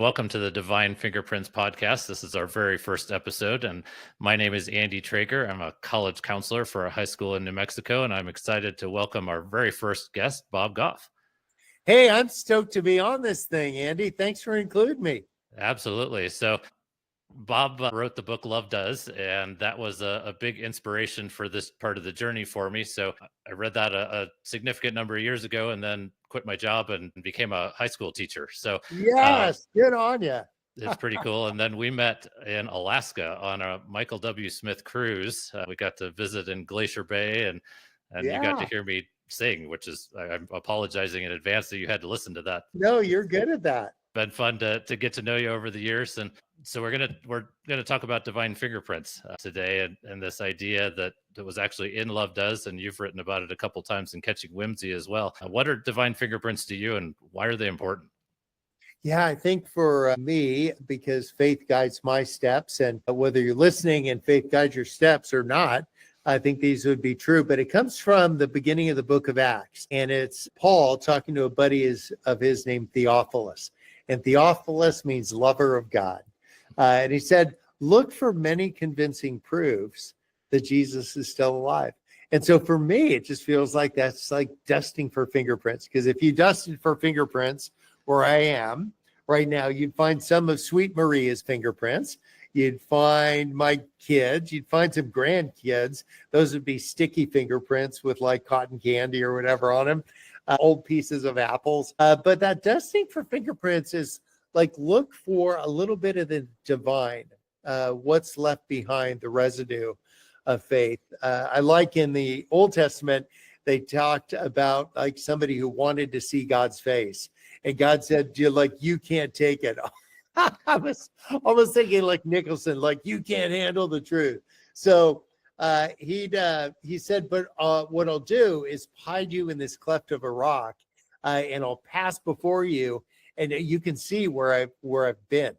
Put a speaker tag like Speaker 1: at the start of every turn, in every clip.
Speaker 1: Welcome to the Divine Fingerprints podcast. This is our very first episode, and my name is Andy Traeger. I'm a college counselor for a high school in New Mexico, and I'm excited to welcome our very first guest, Bob Goff.
Speaker 2: Hey, I'm stoked to be on this thing, Andy. Thanks for including me.
Speaker 1: Absolutely. So, Bob wrote the book Love Does, and that was a big inspiration for this part of the journey for me. So, I read that a significant number of years ago and then quit my job and became a high school teacher. So,
Speaker 2: Yes, good on you.
Speaker 1: it's pretty cool. And then we met in Alaska on a Michael W. Smith cruise. We got to visit in Glacier Bay, and you got to hear me sing, which is, I'm apologizing in advance that you had to listen to that.
Speaker 2: No, you're good at that.
Speaker 1: Been fun to get to know you over the years. And so we're gonna talk about divine fingerprints today, and this idea that was actually in Love Does, and you've written about it a couple times in Catching Whimsy as well. What are divine fingerprints to you, and why are they important?
Speaker 2: Yeah, I think for me, because faith guides my steps, and whether you're listening and faith guides your steps or not, I think these would be true. But it comes from the beginning of the book of Acts, and it's Paul talking to a buddy of his named Theophilus. And Theophilus means lover of God. And he said, look for many convincing proofs that Jesus is still alive. And so for me, it just feels like that's like dusting for fingerprints. Because if you dusted for fingerprints where I am right now, you'd find some of Sweet Maria's fingerprints. You'd find my kids. You'd find some grandkids. Those would be sticky fingerprints with like cotton candy or whatever on them. Old pieces of apples. But that dusting for fingerprints is like, look for a little bit of the divine, what's left behind, the residue of faith. I like in the Old Testament, they talked about like somebody who wanted to see God's face. And God said, you can't take it. I was almost thinking like Nicholson, like you can't handle the truth. So he said, but what I'll do is hide you in this cleft of a rock, and I'll pass before you, and you can see where I've been,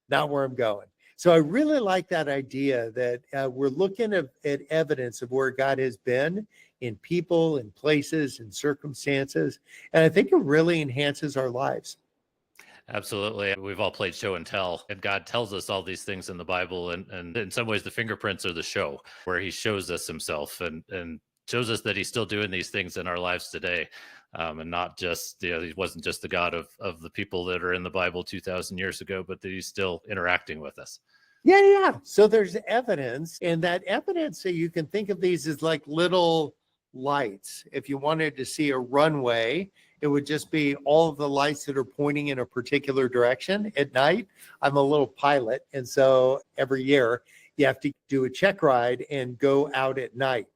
Speaker 2: not where I'm going. So I really like that idea that we're looking at evidence of where God has been in people, in places, in circumstances, and I think it really enhances our lives.
Speaker 1: Absolutely. We've all played show and tell, and God tells us all these things in the Bible. And in some ways, the fingerprints are the show where he shows us himself and shows us that he's still doing these things in our lives today. And not just, he wasn't just the God of the people that are in the Bible 2,000 years ago, but that he's still interacting with us.
Speaker 2: Yeah. So there's evidence, and that evidence, so you can think of these as like little lights. If you wanted to see a runway, it would just be all of the lights that are pointing in a particular direction at night. I'm a little pilot, and so every year you have to do a check ride and go out at night.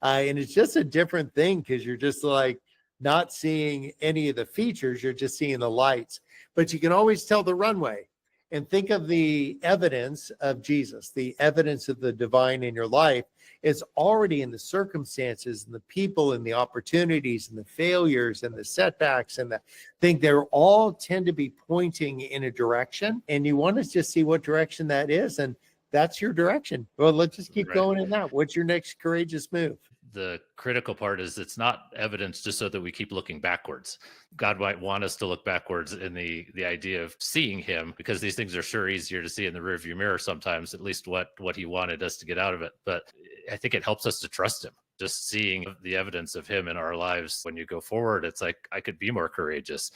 Speaker 2: And it's just a different thing because you're just like not seeing any of the features, you're just seeing the lights. But you can always tell the runway. And think of the evidence of Jesus, the evidence of the divine in your life is already in the circumstances and the people and the opportunities and the failures and the setbacks and the thing. They're all tend to be pointing in a direction, and you want to just see what direction that is. And that's your direction. Well, let's just keep going in that. What's your next courageous move?
Speaker 1: The critical part is it's not evidence just so that we keep looking backwards. God might want us to look backwards in the idea of seeing him, because these things are sure easier to see in the rearview mirror sometimes, at least what he wanted us to get out of it. But I think it helps us to trust him. Just seeing the evidence of him in our lives when you go forward, it's like, I could be more courageous.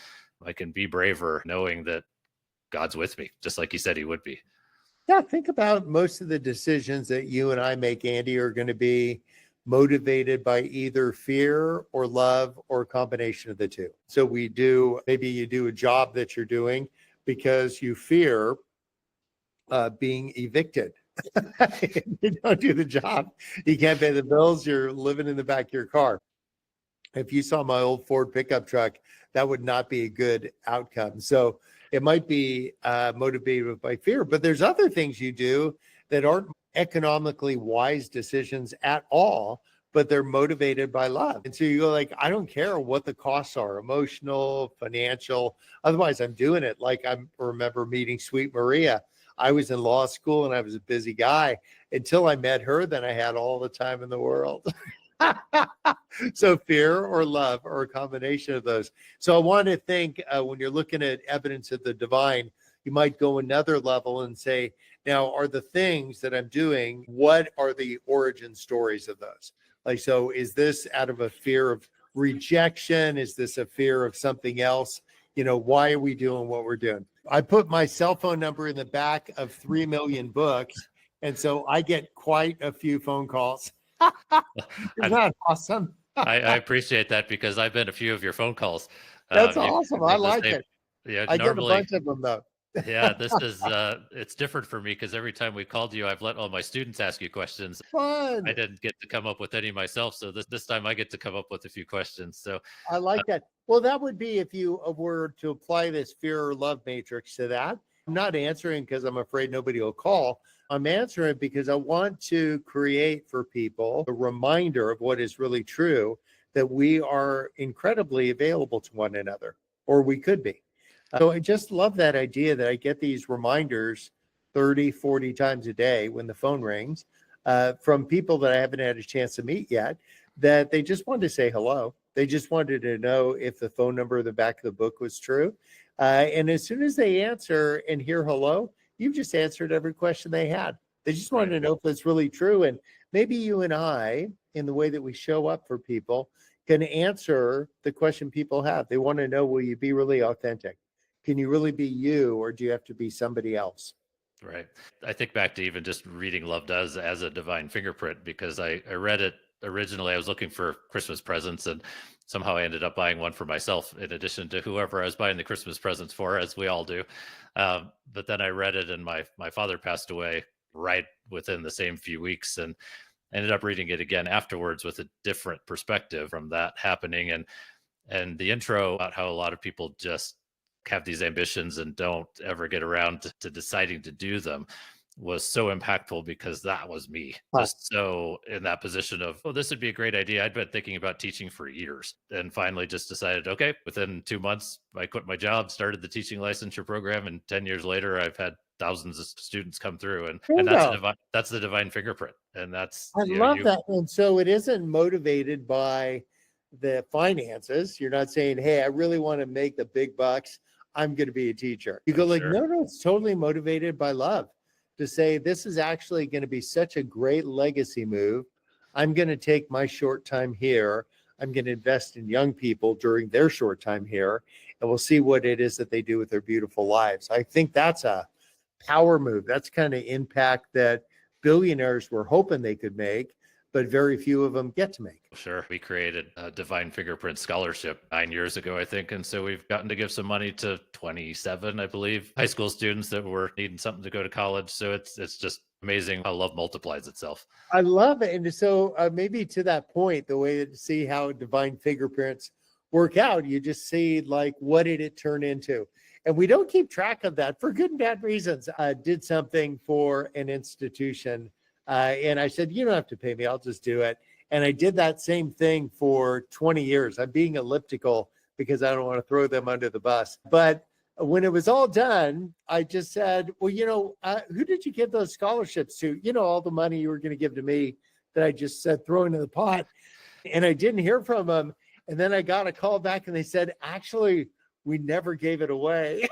Speaker 1: I can be braver knowing that God's with me, just like he said he would be.
Speaker 2: Yeah, think about most of the decisions that you and I make, Andy, are going to be motivated by either fear or love or a combination of the two. So maybe you do a job that you're doing because you fear being evicted. You don't do the job, you can't pay the bills, you're living in the back of your car. If you saw my old Ford pickup truck, that would not be a good outcome. So it might be motivated by fear, but there's other things you do that aren't economically wise decisions at all, but they're motivated by love. And so you go like, I don't care what the costs are, emotional, financial, otherwise I'm doing it. Like I remember meeting Sweet Maria. I was in law school and I was a busy guy until I met her. Then I had all the time in the world. So fear or love or a combination of those. So I want to think when you're looking at evidence of the divine, You might go another level and say, now, are the things that I'm doing, what are the origin stories of those? Like, so is this out of a fear of rejection? Is this a fear of something else? Why are we doing what we're doing? I put my cell phone number in the back of 3 million books. And so I get quite a few phone calls. Isn't that awesome?
Speaker 1: I appreciate that because I've been a few of your phone calls.
Speaker 2: That's
Speaker 1: You've
Speaker 2: awesome. I
Speaker 1: been the
Speaker 2: like
Speaker 1: same.
Speaker 2: it.
Speaker 1: Yeah,
Speaker 2: I get a
Speaker 1: normally,
Speaker 2: bunch of them though.
Speaker 1: yeah, this is it's different for me because every time we called you, I've let all my students ask you questions. I
Speaker 2: Fun.
Speaker 1: didn't get to come up with any myself, so this time I get to come up with a few questions. So
Speaker 2: I like that. Well, that would be if you were to apply this fear or love matrix to that. I'm not answering because I'm afraid nobody will call. I'm answering because I want to create for people a reminder of what is really true, that we are incredibly available to one another, or we could be. So I just love that idea that I get these reminders 30, 40 times a day when the phone rings from people that I haven't had a chance to meet yet, that they just wanted to say hello. They just wanted to know if the phone number in the back of the book was true. And as soon as they answer and hear hello, you've just answered every question they had. They just wanted to know if it's really true. And maybe you and I, in the way that we show up for people, can answer the question people have. They want to know, will you be really authentic? Can you really be you, or do you have to be somebody else?
Speaker 1: right. I think back to even just reading Love Does as a divine fingerprint because I read it originally. I was looking for Christmas presents and somehow I ended up buying one for myself in addition to whoever I was buying the Christmas presents for, as we all do. But then I read it and my father passed away right within the same few weeks and ended up reading it again afterwards with a different perspective from that happening. And the intro about how a lot of people just have these ambitions and don't ever get around to deciding to do them was so impactful because that was me,
Speaker 2: Huh.
Speaker 1: just so in that position of, oh, this would be a great idea. I'd been thinking about teaching for years and finally just decided, okay, within 2 months, I quit my job, started the teaching licensure program. And 10 years later, I've had thousands of students come through and
Speaker 2: Bingo.
Speaker 1: that's the divine fingerprint. And that's,
Speaker 2: I
Speaker 1: you know,
Speaker 2: love that. And so it isn't motivated by the finances. You're not saying, hey, I really want to make the big bucks, I'm going to be a teacher. You go like,
Speaker 1: sure.
Speaker 2: no, it's totally motivated by love, to say this is actually going to be such a great legacy move. I'm going to take my short time here. I'm going to invest in young people during their short time here, and we'll see what it is that they do with their beautiful lives. I think that's a power move. That's kind of impact that billionaires were hoping they could make, but very few of them get to make.
Speaker 1: Sure. We created a Divine Fingerprint Scholarship 9 years ago, I think. And so we've gotten to give some money to 27, I believe, high school students that were needing something to go to college. So it's just amazing how love multiplies itself.
Speaker 2: I love it. And so maybe to that point, the way to see how divine fingerprints work out, you just see like, what did it turn into? And we don't keep track of that for good and bad reasons. I did something for an institution and I said, you don't have to pay me, I'll just do it. And I did that same thing for 20 years. I'm being elliptical because I don't want to throw them under the bus. But when it was all done, I just said, well, who did you give those scholarships to? All the money you were going to give to me that I just said, throw into the pot. And I didn't hear from them. And then I got a call back and they said, actually, we never gave it away.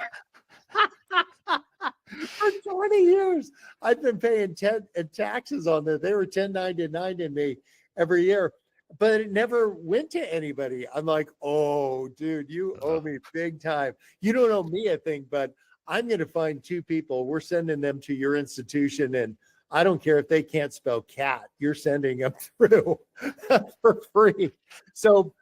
Speaker 2: For 20 years, I've been paying taxes on that. They were 1099 me every year, but it never went to anybody. I'm like, oh, dude, you owe me big time. You don't owe me a thing, but I'm going to find 2 people. We're sending them to your institution. And I don't care if they can't spell cat, you're sending them through for free. So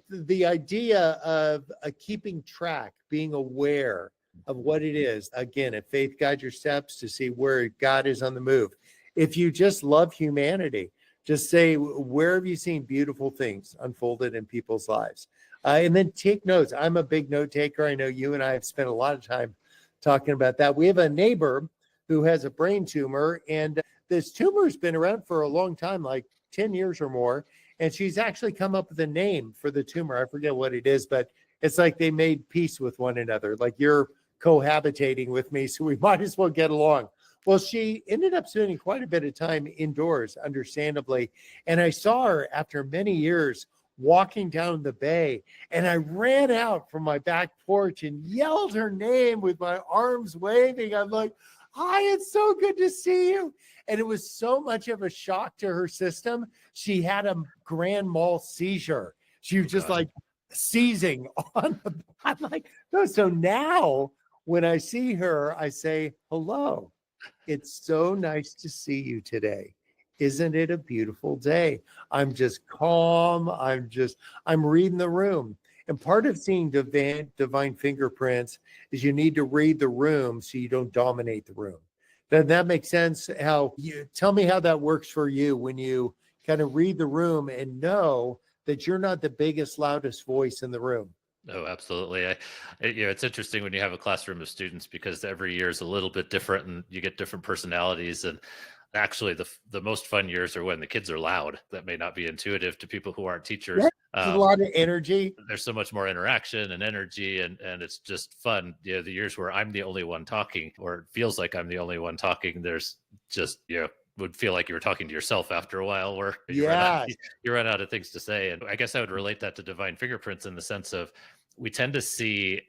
Speaker 2: the idea of keeping track, being aware of what it is, again, if faith guides your steps to see where God is on the move. If you just love humanity, just say, where have you seen beautiful things unfolded in people's lives? And then take notes. I'm a big note taker. I know you and I have spent a lot of time talking about that. We have a neighbor who has a brain tumor, and this tumor has been around for a long time, like 10 years or more. And she's actually come up with a name for the tumor. I forget what it is, but it's like they made peace with one another. Like, you're cohabitating with me, so we might as well get along. Well, she ended up spending quite a bit of time indoors, understandably. And I saw her after many years walking down the bay. And I ran out from my back porch and yelled her name with my arms waving. I'm like, hi, it's so good to see you. And it was so much of a shock to her system. She had a grand mal seizure. She was just like seizing on the, I'm like, no. So now when I see her, I say, hello. It's so nice to see you today. Isn't it a beautiful day? I'm just calm. I'm reading the room. And part of seeing divine fingerprints is you need to read the room so you don't dominate the room. Does that make sense? How you tell me how that works for you when you kind of read the room and know that you're not the biggest, loudest voice in the room.
Speaker 1: Oh, absolutely. It's interesting when you have a classroom of students because every year is a little bit different and you get different personalities. And actually, the most fun years are when the kids are loud. That may not be intuitive to people who aren't teachers.
Speaker 2: Yeah, there's a lot of energy.
Speaker 1: There's so much more interaction and energy, and it's just fun. The years where I'm the only one talking, or it feels like I'm the only one talking, there's just would feel like you were talking to yourself after a while, where you run out of things to say. And I guess I would relate that to divine fingerprints in the sense of we tend to see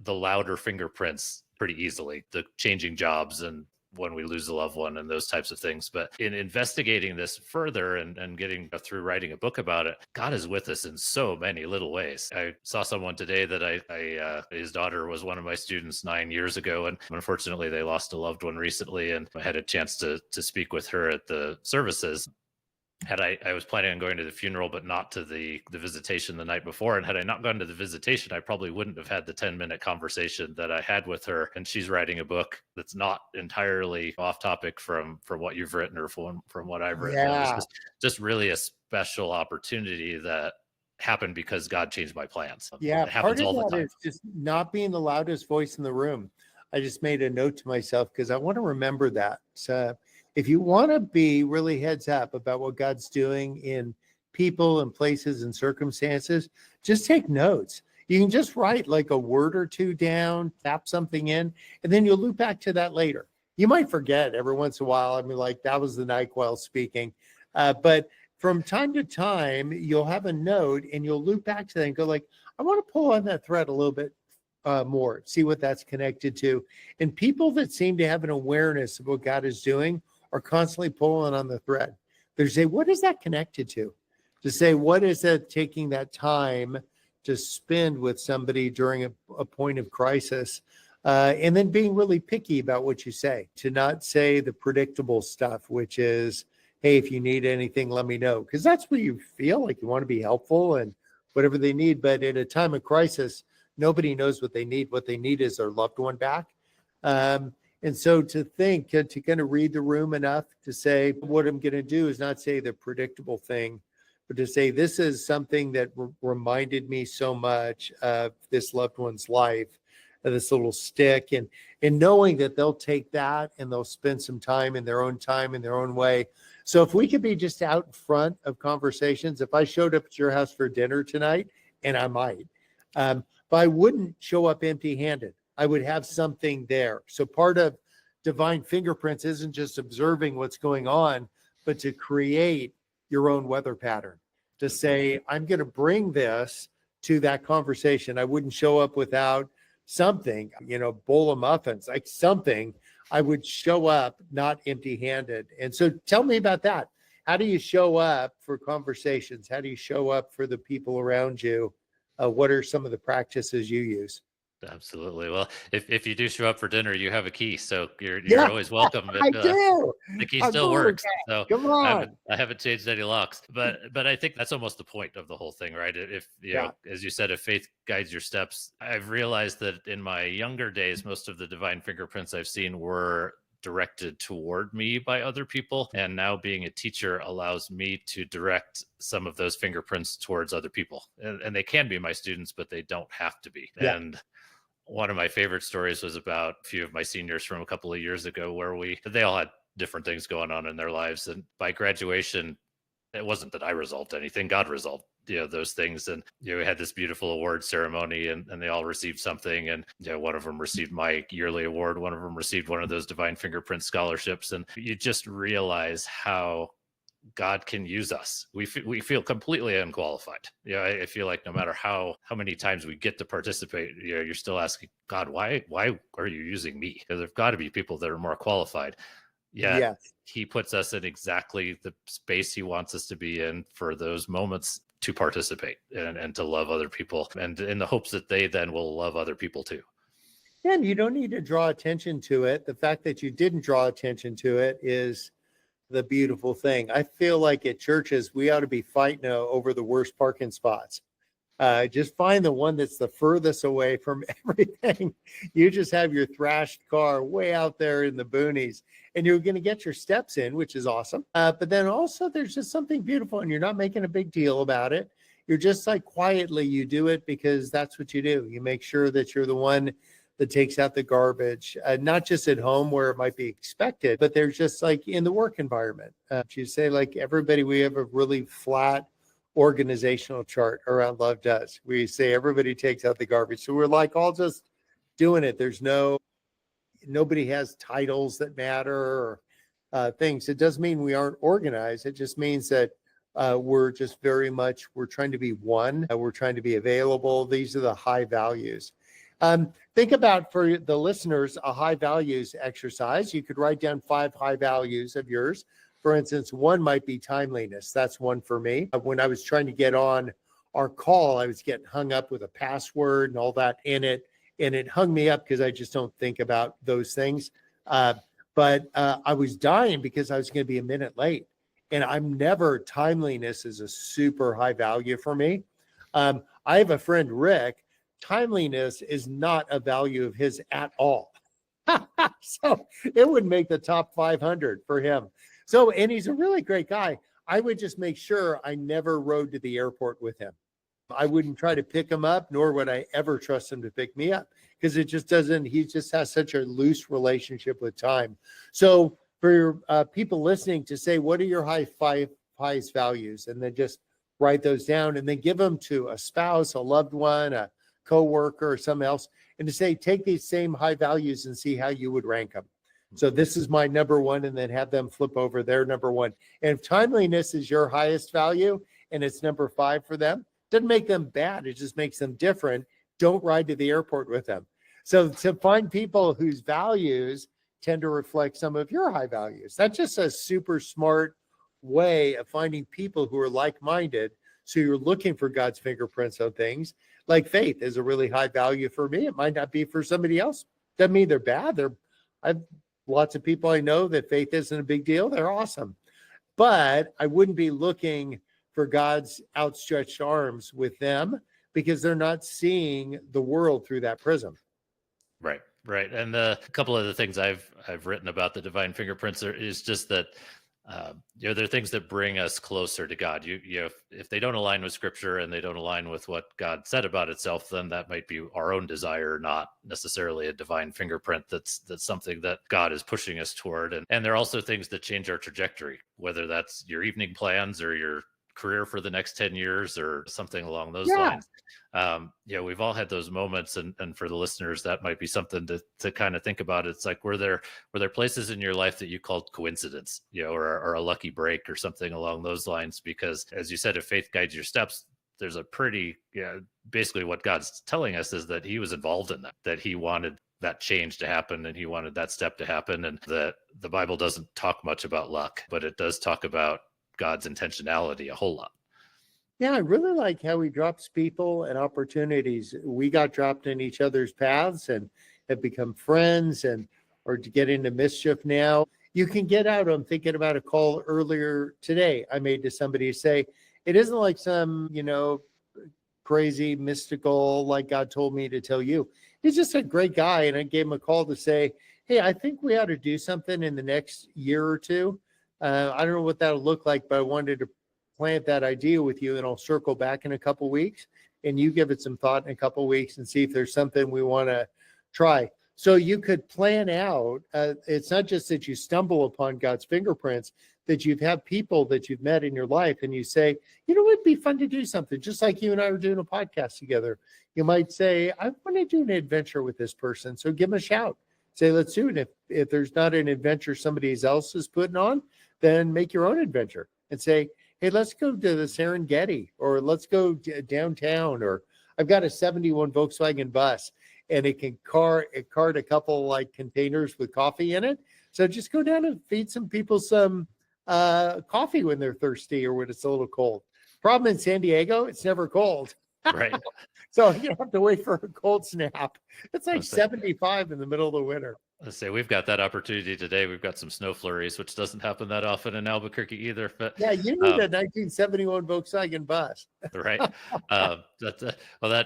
Speaker 1: the louder fingerprints pretty easily, the changing jobs and when we lose a loved one and those types of things. But in investigating this further and getting through writing a book about it, God is with us in so many little ways. I saw someone today that his daughter was one of my students 9 years ago, and unfortunately they lost a loved one recently, and I had a chance to speak with her at the services. I was planning on going to the funeral, but not to the visitation the night before. And had I not gone to the visitation, I probably wouldn't have had the 10-minute conversation that I had with her. And she's writing a book that's not entirely off topic from what you've written or from what I've written.
Speaker 2: Yeah.
Speaker 1: It was just really a special opportunity that happened because God changed my plans.
Speaker 2: Yeah,
Speaker 1: it happens all the time.
Speaker 2: Is just not being the loudest voice in the room. I just made a note to myself because I want to remember that. So if you want to be really heads up about what God's doing in people and places and circumstances, just take notes. You can just write like a word or two down, tap something in, and then you'll loop back to that later. You might forget every once in a while. I mean, like that was the NyQuil speaking. But from time to time, you'll have a note and you'll loop back to that and go like, I want to pull on that thread a little bit more, see what that's connected to. And people that seem to have an awareness of what God is doing are constantly pulling on the thread. They say, what is that connected to? To say, what is that taking that time to spend with somebody during a point of crisis? And then being really picky about what you say, to not say the predictable stuff, which is, hey, if you need anything, let me know. Because that's what you feel like you want to be helpful and whatever they need. But in a time of crisis, nobody knows what they need. What they need is their loved one back. And so to think, to kind of read the room enough to say, what I'm going to do is not say the predictable thing, but to say, this is something that reminded me so much of this loved one's life, of this little stick, and knowing that they'll take that and they'll spend some time in their own way. So if we could be just out in front of conversations, if I showed up at your house for dinner tonight, and I might, but I wouldn't show up empty handed. I would have something there. So part of divine fingerprints isn't just observing what's going on, but to create your own weather pattern, to say, I'm going to bring this to that conversation. I wouldn't show up without something, bowl of muffins, like something. I would show up not empty handed. And so tell me about that. How do you show up for conversations? How do you show up for the people around you? What are some of the practices you use?
Speaker 1: Absolutely. Well, if you do show up for dinner, you have a key, so you're
Speaker 2: Yeah,
Speaker 1: always welcome.
Speaker 2: I do.
Speaker 1: The key
Speaker 2: I'm
Speaker 1: still
Speaker 2: going with
Speaker 1: works,
Speaker 2: that.
Speaker 1: so
Speaker 2: Come
Speaker 1: I
Speaker 2: on.
Speaker 1: haven't changed any locks. But I think that's almost the point of the whole thing, right? If as you said, if faith guides your steps, I've realized that in my younger days, most of the divine fingerprints I've seen were directed toward me by other people, and now being a teacher allows me to direct some of those fingerprints towards other people, and they can be my students, but they don't have to be.
Speaker 2: Yeah.
Speaker 1: And one of my favorite stories was about a few of my seniors from a couple of years ago, where they all had different things going on in their lives, and by graduation, it wasn't that I resolved anything, God resolved those things. And we had this beautiful award ceremony, and they all received something, and one of them received my yearly award, one of them received one of those divine fingerprint scholarships, and you just realize how God can use us. We feel completely unqualified. I feel like no matter how many times we get to participate, you're still asking God, why are you using me? Because there've got to be people that are more qualified. Yet
Speaker 2: Yes.
Speaker 1: he puts us in exactly the space he wants us to be in for those moments to participate and to love other people, and in the hopes that they then will love other people too.
Speaker 2: And you don't need to draw attention to it. The fact that you didn't draw attention to it is the beautiful thing. I feel like at churches, we ought to be fighting over the worst parking spots. Just find the one that's the furthest away from everything. You just have your thrashed car way out there in the boonies, and you're going to get your steps in, which is awesome. But then also there's just something beautiful, and you're not making a big deal about it. You're just like quietly, you do it because that's what you do. You make sure that you're the one that takes out the garbage, not just at home where it might be expected, but there's just like in the work environment. You say like everybody, we have a really flat organizational chart around Love Does. We say everybody takes out the garbage. So we're like all just doing it. There's nobody has titles that matter or things. It doesn't mean we aren't organized. It just means that we're just we're trying to be one. We're trying to be available. These are the high values. Think about, for the listeners, a high values exercise. You could write down 5 high values of yours. For instance, one might be timeliness. That's one for me. When I was trying to get on our call, I was getting hung up with a password and all that in it. And it hung me up because I just don't think about those things. But I was dying because I was going to be a minute late. And timeliness is a super high value for me. I have a friend, Rick. Timeliness is not a value of his at all. So it would make the top 500 for him. So, and he's a really great guy. I would just make sure I never rode to the airport with him. I wouldn't try to pick him up, nor would I ever trust him to pick me up, because he just has such a loose relationship with time. So for people listening to say, what are your highest values? And then just write those down and then give them to a spouse, a loved one, a coworker, or something else, and to say, take these same high values and see how you would rank them. So this is my number one, and then have them flip over their number one. And if timeliness is your highest value and it's number 5 for them, doesn't make them bad. It just makes them different. Don't ride to the airport with them. So to find people whose values tend to reflect some of your high values, that's just a super smart way of finding people who are like-minded. So you're looking for God's fingerprints on things. Like faith is a really high value for me. It might not be for somebody else. Doesn't mean they're bad. I've lots of people I know that faith isn't a big deal. They're awesome. But I wouldn't be looking for God's outstretched arms with them, because they're not seeing the world through that prism.
Speaker 1: Right. And a couple of the things I've written about the divine fingerprints is just that there are things that bring us closer to God. If they don't align with Scripture and they don't align with what God said about itself, then that might be our own desire, not necessarily a divine fingerprint. That's something that God is pushing us toward. And there are also things that change our trajectory, whether that's your evening plans or your career for the next 10 years or something along those lines. We've all had those moments, and for the listeners, that might be something to kind of think about. It's like, were there places in your life that you called coincidence, or a lucky break or something along those lines? Because as you said, if faith guides your steps, there's a pretty, basically what God's telling us is that he was involved in that he wanted that change to happen, and he wanted that step to happen. And that the Bible doesn't talk much about luck, but it does talk about God's intentionality a whole lot.
Speaker 2: Yeah, I really like how he drops people and opportunities. We got dropped in each other's paths and have become friends, or to get into mischief now. You can get out. I'm thinking about a call earlier today I made to somebody to say, it isn't like some, crazy mystical, like God told me to tell you. He's just a great guy. And I gave him a call to say, hey, I think we ought to do something in the next year or two. I don't know what that'll look like, but I wanted to plant that idea with you, and I'll circle back in a couple of weeks, and you give it some thought in a couple of weeks and see if there's something we want to try. So you could plan out. It's not just that you stumble upon God's fingerprints, that you've had people that you've met in your life, and you say, it'd be fun to do something, just like you and I were doing a podcast together. You might say, I want to do an adventure with this person. So give them a shout. Say, let's do it. If there's not an adventure somebody else is putting on, then make your own adventure. and say, hey, let's go to the Serengeti, or let's go downtown, or I've got a 71 Volkswagen bus and it can cart a couple like containers with coffee in it. So just go down and feed some people some coffee when they're thirsty or when it's a little cold. Problem in San Diego, it's never cold.
Speaker 1: Right.
Speaker 2: So you have to wait for a cold snap. It's like
Speaker 1: Let's say,
Speaker 2: 75 in the middle of the winter.
Speaker 1: let's say we've got that opportunity today. We've got some snow flurries, which doesn't happen that often in Albuquerque either. But
Speaker 2: Yeah, you need a 1971 Volkswagen bus.
Speaker 1: right. That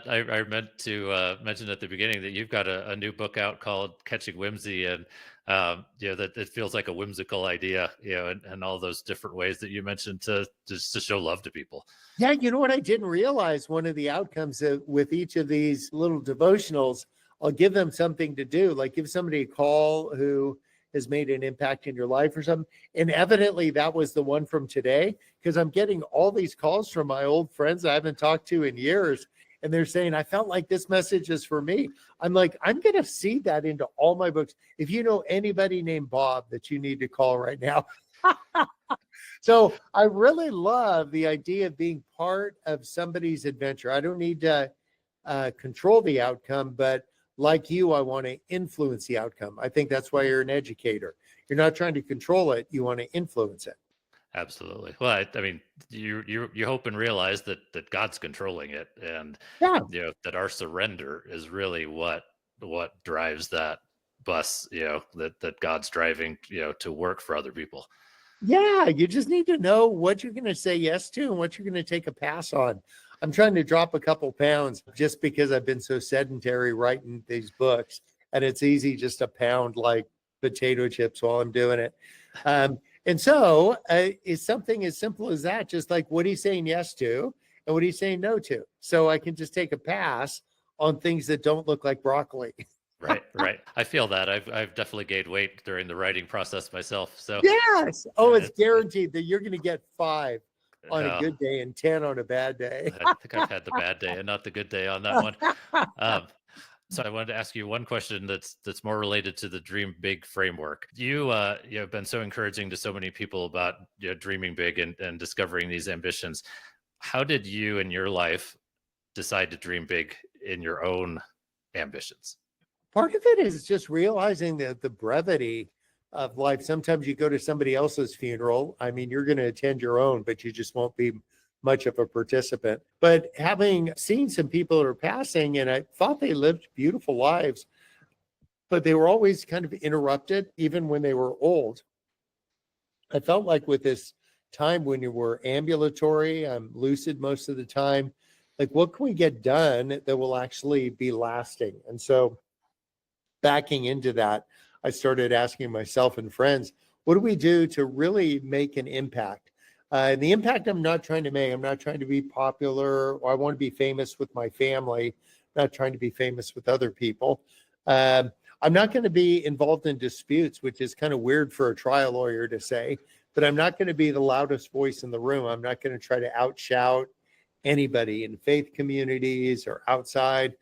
Speaker 1: I meant to mention at the beginning that you've got a new book out called Catching Whimsy, and that it feels like a whimsical idea, and all those different ways that you mentioned to just to show love to people.
Speaker 2: Yeah, you know what I didn't realize? One of the outcomes with each of these little devotionals, I'll give them something to do, like give somebody a call who has made an impact in your life or something. And evidently that was the one from today, because I'm getting all these calls from my old friends I haven't talked to in years. And they're saying, I felt like this message is for me. I'm like, I'm going to seed that into all my books. If you know anybody named Bob that you need to call right now. So I really love the idea of being part of somebody's adventure. I don't need to control the outcome, but like you, I want to influence the outcome. I think that's why you're an educator. You're not trying to control it. You want to influence it.
Speaker 1: Absolutely. Well, I mean, you hope and realize that God's controlling it, and
Speaker 2: Yeah.
Speaker 1: that our surrender is really what drives that bus, that God's driving, to work for other people.
Speaker 2: Yeah, you just need to know what you're going to say yes to and what you're going to take a pass on. I'm trying to drop a couple pounds just because I've been so sedentary writing these books, and it's easy just to pound like potato chips while I'm doing it. And so it's something as simple as that, just like what he's saying yes to and what he's saying no to. So I can just take a pass on things that don't look like broccoli.
Speaker 1: Right. I feel that I've definitely gained weight during the writing process myself. So
Speaker 2: yes. Oh, it's guaranteed that you're going to get 5 on a
Speaker 1: uh,
Speaker 2: good day and 10 on a bad day.
Speaker 1: I think I've had the bad day and not the good day on that one. So I wanted to ask you one question that's more related to the Dream Big framework. You have been so encouraging to so many people about dreaming big and discovering these ambitions. How did you in your life decide to dream big in your own ambitions?
Speaker 2: Part of it is just realizing that the brevity of life. Sometimes you go to somebody else's funeral. I mean, you're going to attend your own, but you just won't be much of a participant. But having seen some people that are passing, and I thought they lived beautiful lives, but they were always kind of interrupted, even when they were old. I felt like with this time when you were ambulatory, I'm lucid most of the time, like what can we get done that will actually be lasting? And so backing into that, I started asking myself and friends, what do we do to really make an impact? And the impact I'm not trying to make, I'm not trying to be popular, or I want to be famous with my family, not trying to be famous with other people. I'm not going to be involved in disputes, which is kind of weird for a trial lawyer to say, but I'm not going to be the loudest voice in the room. I'm not going to try to outshout anybody in faith communities or outside.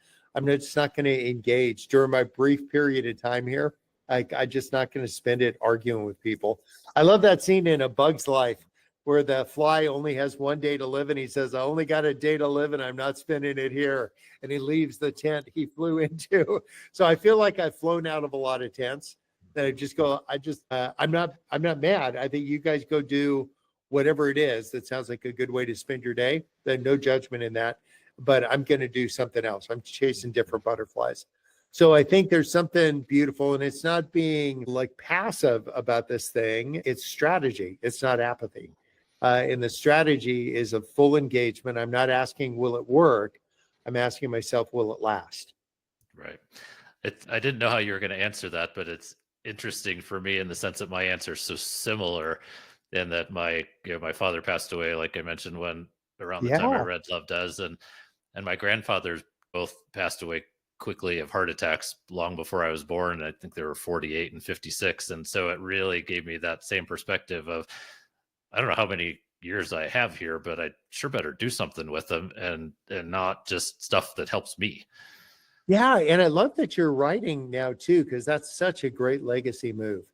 Speaker 2: Just not going to engage during my brief period of time here. I'm just not going to spend it arguing with people. I love that scene in A Bug's Life where the fly only has one day to live, and he says, I only got a day to live and I'm not spending it here. And he leaves the tent he flew into. So I feel like I've flown out of a lot of tents that I just go, I'm not mad. I think you guys go do whatever it is that sounds like a good way to spend your day. Then no judgment in that, but I'm going to do something else. I'm chasing different butterflies. So I think there's something beautiful, and it's not being like passive about this thing. It's strategy. It's not apathy. And the strategy is a full engagement. I'm not asking, will it work? I'm asking myself, will it last?
Speaker 1: Right. I didn't know how you were going to answer that, but it's interesting for me in the sense that my answer is so similar, in that my father passed away, like I mentioned, when around the time I read Love Does, and my grandfathers both passed away quickly of heart attacks long before I was born. I think they were 48 and 56. And so it really gave me that same perspective of, I don't know how many years I have here, but I sure better do something with them, and not just stuff that helps me.
Speaker 2: Yeah. And I love that you're writing now too, because that's such a great legacy move.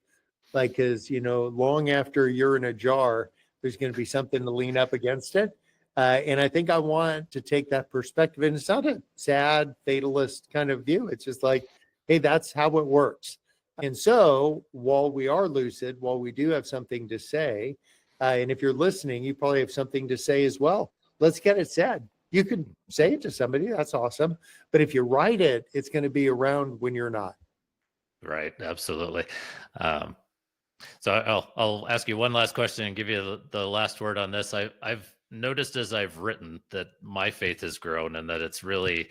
Speaker 2: Like, because, long after you're in a jar, there's going to be something to lean up against it. And I think I want to take that perspective. And it's not a sad, fatalist kind of view. It's just like, hey, that's how it works. And so while we are lucid, while we do have something to say, and if you're listening, you probably have something to say as well. Let's get it said. You can say it to somebody. That's awesome. But if you write it, it's going to be around when you're not.
Speaker 1: Right. Absolutely. So I'll ask you one last question and give you the last word on this. I've noticed as I've written that my faith has grown and that it's really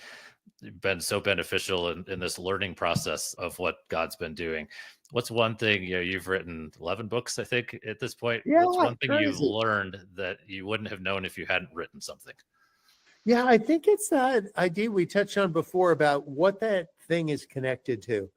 Speaker 1: been so beneficial in this learning process of what God's been doing. What's one thing, you've written 11 books, I think, at this point.
Speaker 2: Yeah,
Speaker 1: What's one thing you've
Speaker 2: crazy.
Speaker 1: learned that you wouldn't have known if you hadn't written something?
Speaker 2: Yeah, I think it's that idea we touched on before about what that thing is connected to.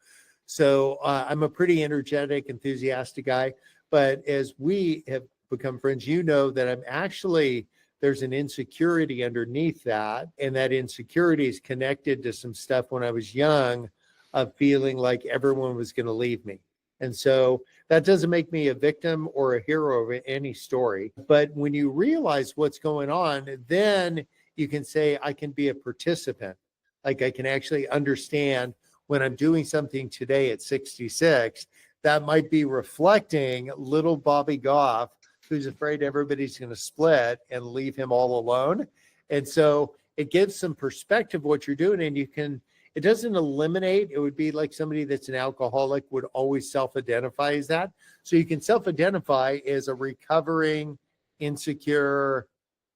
Speaker 2: So I'm a pretty energetic, enthusiastic guy, but as we have become friends, you know that I'm actually, there's an insecurity underneath that. And that insecurity is connected to some stuff when I was young of feeling like everyone was going to leave me. And so that doesn't make me a victim or a hero of any story. But when you realize what's going on, then you can say, I can be a participant. Like I can actually understand when I'm doing something today at 66, that might be reflecting little Bobby Goff, who's afraid everybody's going to split and leave him all alone. And so it gives some perspective what you're doing, and you can, it doesn't eliminate. It would be like somebody that's an alcoholic would always self-identify as that. So you can self-identify as a recovering, insecure,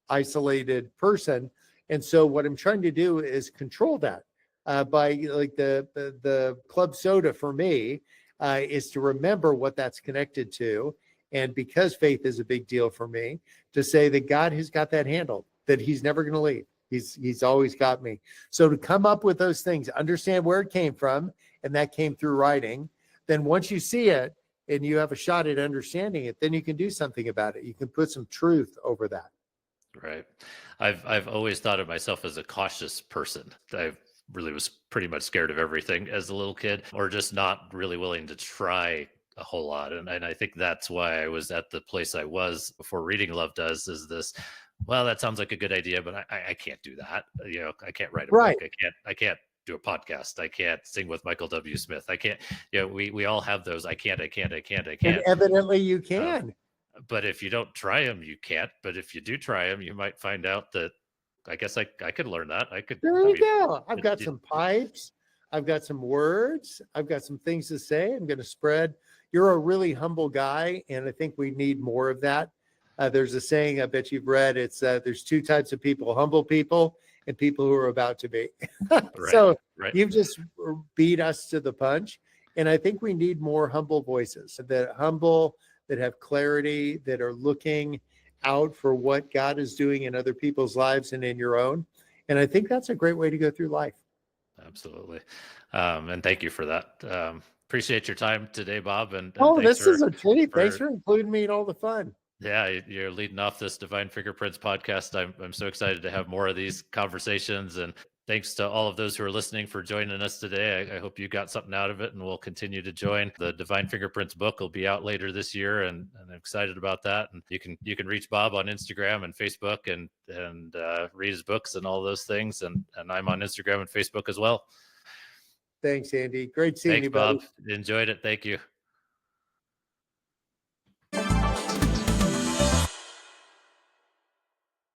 Speaker 2: isolated person. And so what I'm trying to do is control that by like the club soda for me is to remember what that's connected to. And because faith is a big deal for me, to say that God has got that handled, that he's never going to leave. He's always got me. So to come up with those things, understand where it came from, and that came through writing. Then once you see it and you have a shot at understanding it, then you can do something about it. You can put some truth over that.
Speaker 1: Right. I've always thought of myself as a cautious person. I really was pretty much scared of everything as a little kid, or just not really willing to try a whole lot. And I think that's why I was at the place I was before reading Love Does, is this, well, that sounds like a good idea, but I can't do that. I can't write a
Speaker 2: Right.
Speaker 1: book. I can't do a podcast. I can't sing with Michael W. Smith. I can't, we all have those. I can't.
Speaker 2: And evidently you can.
Speaker 1: But if you don't try them, you can't. But if you do try them, you might find out that I guess I could learn that.
Speaker 2: There you go. I've got some pipes. I've got some words. I've got some things to say. I'm going to spread. You're a really humble guy, and I think we need more of that. There's a saying I bet you've read. It's there's two types of people: humble people and people who are about to be. So
Speaker 1: right.
Speaker 2: You've just beat us to the punch, and I think we need more humble voices that humble, that have clarity, that are looking out for what God is doing in other people's lives and in your own. And I think that's a great way to go through life.
Speaker 1: Absolutely. And thank you for that. Appreciate your time today, Bob. And
Speaker 2: This is a treat. Thanks for including me in all the fun.
Speaker 1: Yeah, you're leading off this Divine Fingerprints podcast. I'm so excited to have more of these conversations. And thanks to all of those who are listening for joining us today. I hope you got something out of it, and we'll continue to join. The Divine Fingerprints book will be out later this year, and I'm excited about that. And you can reach Bob on Instagram and Facebook and read his books and all those things. And I'm on Instagram and Facebook as well.
Speaker 2: Thanks, Andy. Great seeing you, buddy.
Speaker 1: Bob. Enjoyed it. Thank you.